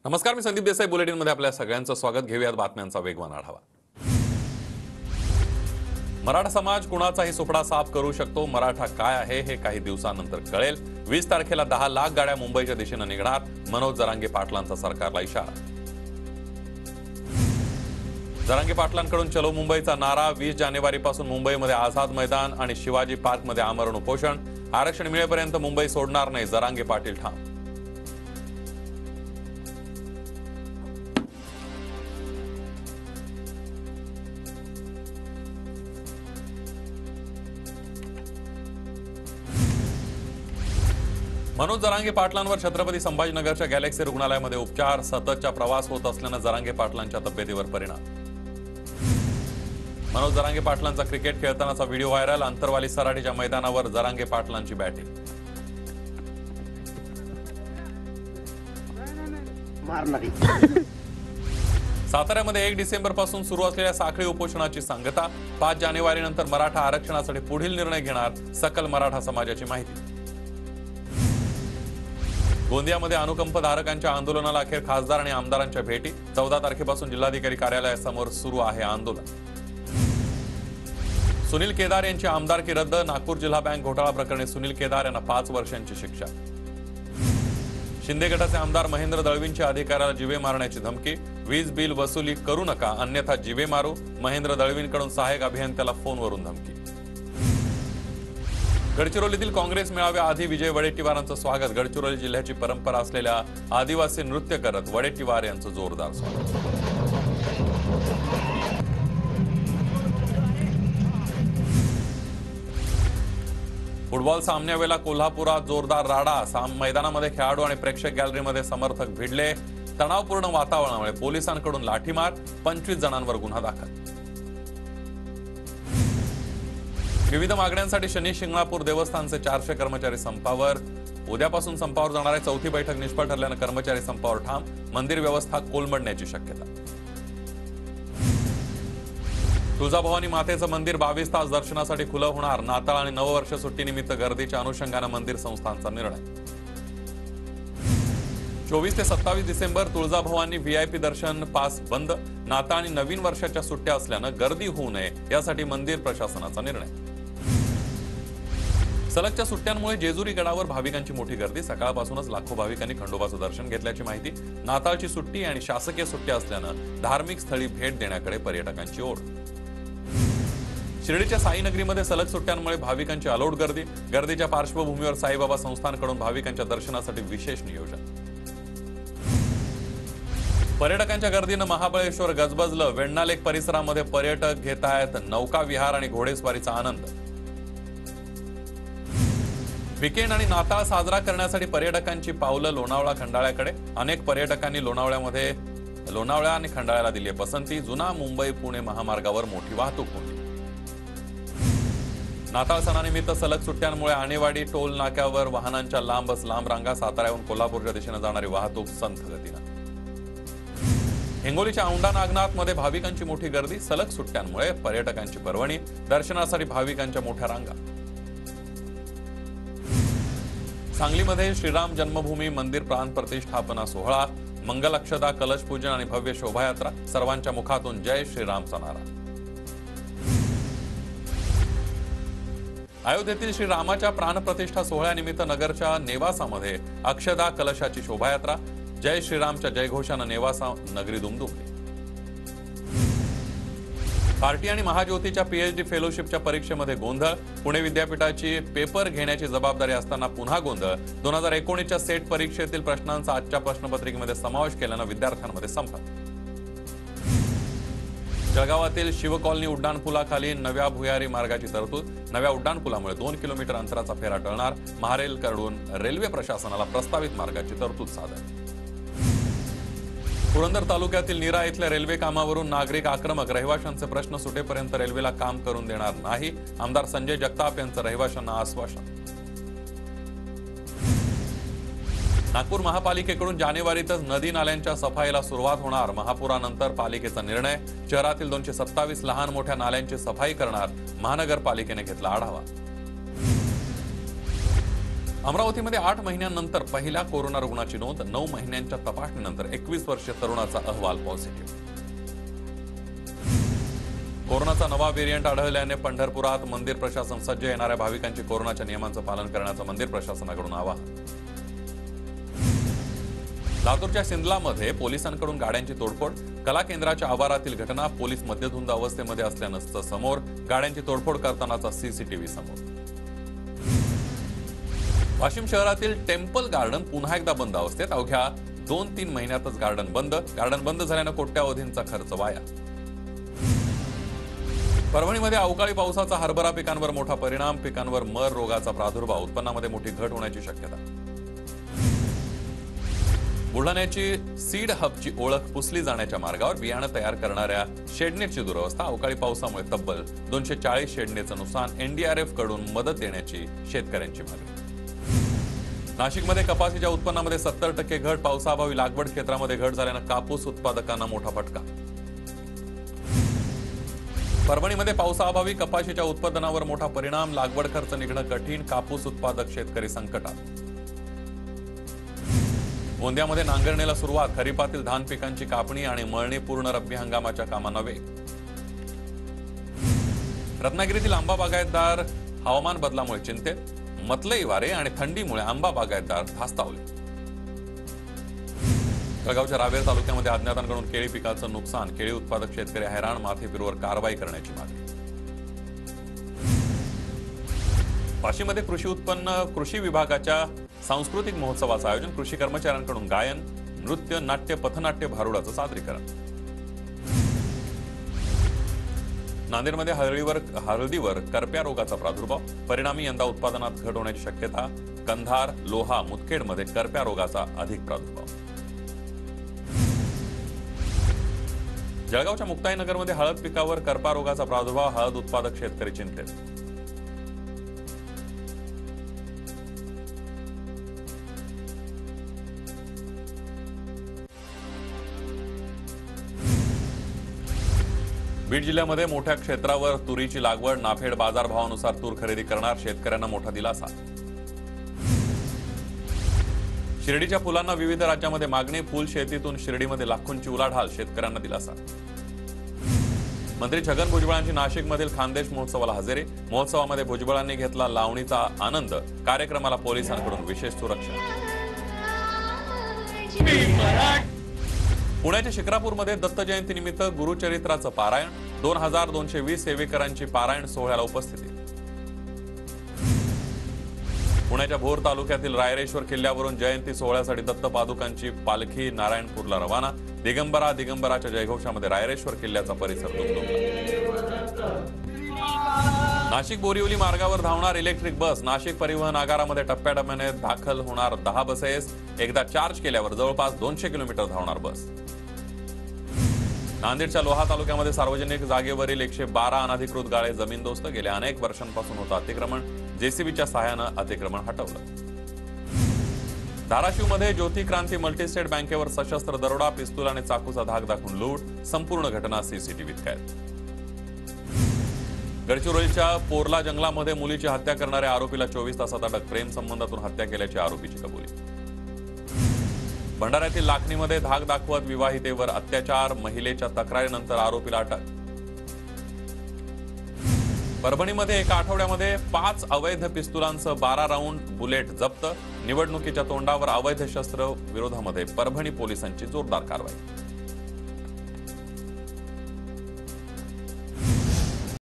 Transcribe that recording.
नमस्कार, मी संदीप देसाई. बुलेटिनमध्ये आपल्या सगळ्यांचं स्वागत. घेऊयात बातम्यांचा वेगवान आढावा. मराठा समाज कुणाचाही सुपडा साफ करू शकतो. मराठा काय आहे हे काही दिवसांनंतर कळेल. 20 तारखेला 10 लाख गाड्या मुंबईच्या दिशेने निघणार. मनोज जरांगे पाटलांचा सरकारला इशारा. जरांगे पाटलांकडून चलो मुंबईचा नारा. 20 जानेवारीपासून मुंबईमध्ये आझाद मैदान आणि शिवाजी पार्कमध्ये आमरण उपोषण. आरक्षण मिळेपर्यंत मुंबई सोडणार नाही, जरांगे पाटील ठाम. मनोज जरांगे पाटलांवर छत्रपती संभाजीनगरच्या गॅलेक्सी रुग्णालयामध्ये उपचार. सततचा प्रवास होत असल्यानं जरांगे पाटलांच्या तब्येतीवर परिणाम. मनोज जरांगे पाटलांचा क्रिकेट खेळतानाचा व्हिडिओ व्हायरल. अंतरवाली सराटीच्या मैदानावर जरांगे पाटलांची बॅटिंग. साताऱ्यामध्ये 1 डिसेंबर पासून सुरू असलेल्या साखळी उपोषणाची सांगता. 5 जानेवारी नंतर मराठा आरक्षणासाठी पुढील निर्णय घेणार, सकल मराठा समाजाची माहिती. गोंदियामध्ये अनुकंप धारकांच्या आंदोलनाला अखेर खासदार आणि आमदारांच्या भेटी. 14 तारखेपासून जिल्हाधिकारी कार्यालयासमोर सुरू आहे आंदोलन. सुनील केदार यांची आमदारकी रद्द. नागपूर जिल्हा बँक घोटाळा प्रकरणी सुनील केदार यांना 5 वर्षांची शिक्षा. शिंदे गटाचे आमदार महेंद्र दळवींच्या अधिकाऱ्याला जीवे मारण्याची धमकी. वीज बिल वसुली करू नका, अन्यथा जीवे मारू. महेंद्र दळवींकडून सहाय्यक अभियंत्याला फोनवरून धमकी. गडचिरोलीतील काँग्रेस मेळाव्याआधी विजय वडेट्टीवारांचं स्वागत. गडचिरोली जिल्ह्याची परंपरा असलेल्या आदिवासी नृत्य करत वडेट्टीवार यांचं जोरदार स्वागत. फुटबॉल सामन्यावेळेला कोल्हापुरात जोरदार राडा. मैदानामध्ये खेळाडू आणि प्रेक्षक गॅलरीमध्ये समर्थक भिडले. तणावपूर्ण वातावरणामुळे पोलिसांकडून लाठीमार. 25 जणांवर गुन्हा दाखल. विविध मागण्यांसाठी शनी शिंगणापूर देवस्थानचे 400 कर्मचारी संपावर. उद्यापासून संपावर जाणाऱ्या चौथी बैठक निष्फळ ठरल्यानं कर्मचारी संपावर ठाम. मंदिर व्यवस्था कोलमडण्याची शक्यता. तुळजाभवानी मातेचं मंदिर 22 तास दर्शनासाठी खुलं होणार. नाताळ आणि नववर्ष सुट्टीनिमित्त गर्दीच्या अनुषंगानं मंदिर संस्थांचा निर्णय. 24 ते 27 डिसेंबर तुळजाभवानी व्हीआयपी दर्शन पास बंद. नाताळ आणि नवीन वर्षाच्या सुट्ट्या असल्यानं गर्दी होऊ नये यासाठी मंदिर प्रशासनाचा निर्णय. सलगच्या सुट्ट्यांमुळे जेजुरी गडावर भाविकांची मोठी गर्दी. सकाळपासूनच लाखो भाविकांनी खंडोबाचं दर्शन घेतल्याची माहिती. नाताळची सुट्टी आणि शासकीय सुट्टी असल्यानं धार्मिक स्थळी भेट देण्याकडे पर्यटकांची ओढ. शिर्डीच्या साईनगरीमध्ये सलग सुट्ट्यांमुळे भाविकांची अलोट गर्दी. गर्दीच्या पार्श्वभूमीवर साईबाबा संस्थानकडून भाविकांच्या दर्शनासाठी विशेष नियोजन. पर्यटकांच्या गर्दीनं महाबळेश्वर गजबजलं. वेण्णा लेक परिसरामध्ये पर्यटक घेत आहेत नौका विहार आणि घोडेस्वारीचा आनंद. वीकेंड आणि नाताळ साजरा करण्यासाठी पर्यटकांची पावलं लोणावळा खंडाळ्याकडे. अनेक पर्यटकांनी लोणावळा आणि खंडाळ्याला दिली पसंती. जुना मुंबई पुणे महामार्गावर मोठी वाहतूक होती. नाताळ सणानिमित्त सलग सुट्ट्यांमुळे आणेवाडी टोल नाक्यावर वाहनांच्या लांब रांगा. साताऱ्याहून कोल्हापूरच्या दिशेने जाणारी वाहतूक संथ गतीनं. हिंगोलीच्या औंढा नागनाथमध्ये भाविकांची मोठी गर्दी. सलग सुट्ट्यांमुळे पर्यटकांची पर्वणी. दर्शनासाठी भाविकांच्या मोठ्या रांगा. सांगलीमध्ये श्रीराम जन्मभूमी मंदिर प्राण प्रतिष्ठापना सोहळा. मंगल अक्षदा, कलश पूजन आणि भव्य शोभायात्रा. सर्वांच्या मुखातून जय श्रीरामचा नारा. अयोध्येतील श्रीरामाच्या प्राणप्रतिष्ठा सोहळ्यानिमित्त नगरच्या नेवासामध्ये अक्षदा कलशाची शोभायात्रा. जय श्रीरामच्या जयघोषानं नेवासा नगरी दुमदुमली. पार्टी आणि महाज्योतीच्या पीएचडी फेलोशिपच्या परीक्षेमध्ये गोंधळ. पुणे विद्यापीठाची पेपर घेण्याची जबाबदारी असताना पुन्हा गोंधळ. 2019च्या सेट परीक्षेतील प्रश्नांचा आजच्या प्रश्नपत्रिकेमध्ये समावेश केल्यानं विद्यार्थ्यांमध्ये संप. जळगावातील शिव कॉलनी उड्डाणपुलाखाली नव्या भुयारी मार्गाची तरतूद. नव्या उड्डाणपुलामुळे 2 किलोमीटर अंतराचा फेरा टळणार. महारेलकडून रेल्वे प्रशासनाला प्रस्तावित मार्गाची तरतूद सादर. पुरंदर तालुक्यातील नीरा इथल्या रेल्वे कामावरून नागरिक आक्रमक. रहिवाशांचे प्रश्न सुटेपर्यंत रेल्वेला काम करून देणार नाही. आमदार संजय जगताप यांचं रहिवाशांना आश्वासन. नागपूर महापालिकेकडून जानेवारीतच नदी नाल्यांच्या सफाईला सुरुवात होणार. महापुरानंतर पालिकेचा निर्णय. शहरातील 227 लहान मोठ्या नाल्यांची सफाई करणार. महानगरपालिकेने घेतला आढावा. अमरावतीमध्ये 8 महिन्यांनंतर पहिल्या कोरोना रुग्णाची नोंद. 9 महिन्यांच्या तपासणीनंतर 21 वर्षीय तरुणाचा अहवाल पॉझिटिव्ह. कोरोनाचा नवा व्हेरियंट आढळल्याने पंढरपुरात मंदिर प्रशासन सज्ज. येणाऱ्या भाविकांची कोरोनाच्या नियमांचं पालन करण्याचं मंदिर प्रशासनाकडून आवाहन. लातूरच्या सिंदलामध्ये पोलिसांकडून गाड्यांची तोडफोड. कला केंद्राच्या आवारातील घटना. पोलीस मद्यधुंद अवस्थेमध्ये असल्यानं समोर. गाड्यांची तोडफोड करतानाचा सीसीटीव्ही समोर. वाशिम शहरातील टेम्पल गार्डन पुन्हा एकदा बंद अवस्थेत. अवघ्या 2-3 महिन्यातच गार्डन बंद झाल्यानं कोट्यावधींचा खर्च वाया. परभणीमध्ये अवकाळी पावसाचा हरभरा पिकांवर मोठा परिणाम. पिकांवर मर रोगाचा प्रादुर्भाव. उत्पन्नामध्ये मोठी घट होण्याची शक्यता. बुलढाण्याची सीड हबची ओळख पुसली जाण्याच्या मार्गावर. बियाणं तयार करणाऱ्या शेडनेटची दुरवस्था. अवकाळी पावसामुळे तब्बल 240 शेडनेचं नुकसान. एनडीआरएफ कडून मदत देण्याची शेतकऱ्यांची मागणी. नाशिकमध्ये कपाशीच्या उत्पन्नामध्ये 70% घट. पावसाअभावी लागवड क्षेत्रामध्ये घट झाल्यानं कापूस उत्पादकांना मोठा फटका. परभणीमध्ये पावसाअभावी कपाशीच्या उत्पादनावर मोठा परिणाम. लागवड खर्च निघणं कठीण. कापूस उत्पादक शेतकरी संकटात. गोंदियामध्ये नांगरणीला सुरुवात. खरीपातील धान पिकांची कापणी आणि मळणी पूर्ण. रब्बी हंगामाच्या कामांना वेग. रत्नागिरीतील आंबा बागायतदार हवामान बदलामुळे चिंतेत. मतलई वारे आणि थंडीमुळे आंबा बागायतदार धास्तावले. जळगावच्या रावेर तालुक्यामध्ये अज्ञातांकडून केळी पिकाचं नुकसान. केळी उत्पादक शेतकरी हैराण. माथेफिरूवर कारवाई करण्याची मागणी. वाशीमध्ये कृषी विभागाच्या सांस्कृतिक महोत्सवाचं आयोजन. कृषी कर्मचाऱ्यांकडून गायन, नृत्य, नाट्य, पथनाट्य, भारुडाचं सादरीकरण. नांदेडमध्ये हळदीवर करप्या रोगाचा प्रादुर्भाव. परिणामी यंदा उत्पादनात घट होण्याची शक्यता. कंधार, लोहा, मुदखेडमध्ये करप्या रोगाचा अधिक प्रादुर्भाव. जळगावच्या मुक्ताईनगरमध्ये हळद पिकावर करपा रोगाचा प्रादुर्भाव. हळद उत्पादक शेतकरी चिंतेत. बीड जिल्ह्यामध्ये मोठ्या क्षेत्रावर तुरीची लागवड. नाफेड बाजारभावानुसार तूर खरेदी करणार. शेतकऱ्यांना मोठा दिलासा. शिर्डीच्या फुलांना विविध राज्यामध्ये मागणी. फुल शेतीतून शिर्डीमध्ये लाखोंची उलाढाल. शेतकऱ्यांना दिलासा. मंत्री छगन भुजबळांची नाशिकमधील खानदेश महोत्सवाला हजेरी. महोत्सवामध्ये भुजबळांनी घेतला लावणीचा आनंद. कार्यक्रमाला पोलिसांकडून विशेष सुरक्षा. पुण्याच्या शिक्रापूरमध्ये दत्त जयंतीनिमित्त गुरुचरित्राचं पारायण. 2220 सेवेकरांची पारायण सोहळ्याला उपस्थिती. पुण्याच्या भोर तालुक्यातील रायरेश्वर किल्ल्यावरून जयंती सोहळ्यासाठी दत्त पादुकांची पालखी नारायणपूरला रवाना. दिगंबराच्या जयघोषामध्ये रायरेश्वर किल्ल्याचा परिसर दुमदुमला. नाशिक बोरिवली मार्गावर धावणार इलेक्ट्रिक बस. नाशिक परिवहन आगारामध्ये टप्प्याटप्प्याने दाखल होणार 10 बसेस. एकदा चार्ज केल्यावर जवळपास 200 किलोमीटर धावणार बस. नांदेडच्या लोहा तालुक्यामध्ये सार्वजनिक जागेवरील 112 अनधिकृत गाळे जमीनदोस्त. गेल्या अनेक वर्षांपासून होतं अतिक्रमण. जेसीबीच्या सहाय्यानं अतिक्रमण हटवलं. धाराशिवमध्ये ज्योती क्रांती मल्टीस्टेट बँकेवर सशस्त्र दरोडा. पिस्तूल आणि चाकूचा धाक दाखवून लूट. संपूर्ण घटना सीसीटीव्हीत कैद. गडचिरोलीच्या पोरला जंगलामध्ये मुलीची हत्या करणाऱ्या आरोपीला 24 तासात अटक. प्रेम संबंधातून हत्या केल्याची आरोपीची कबुली. भंडाऱ्यातील लाखनीमध्ये धाक दाखवत विवाहितेवर अत्याचार. महिलेच्या तक्रारीनंतर आरोपीला अटक. परभणीमध्ये एका आठवड्यामध्ये 5 अवैध पिस्तुलांसह 12 राऊंड बुलेट जप्त. निवडणुकीच्या तोंडावर अवैध शस्त्र विरोधामध्ये परभणी पोलिसांची जोरदार कारवाई.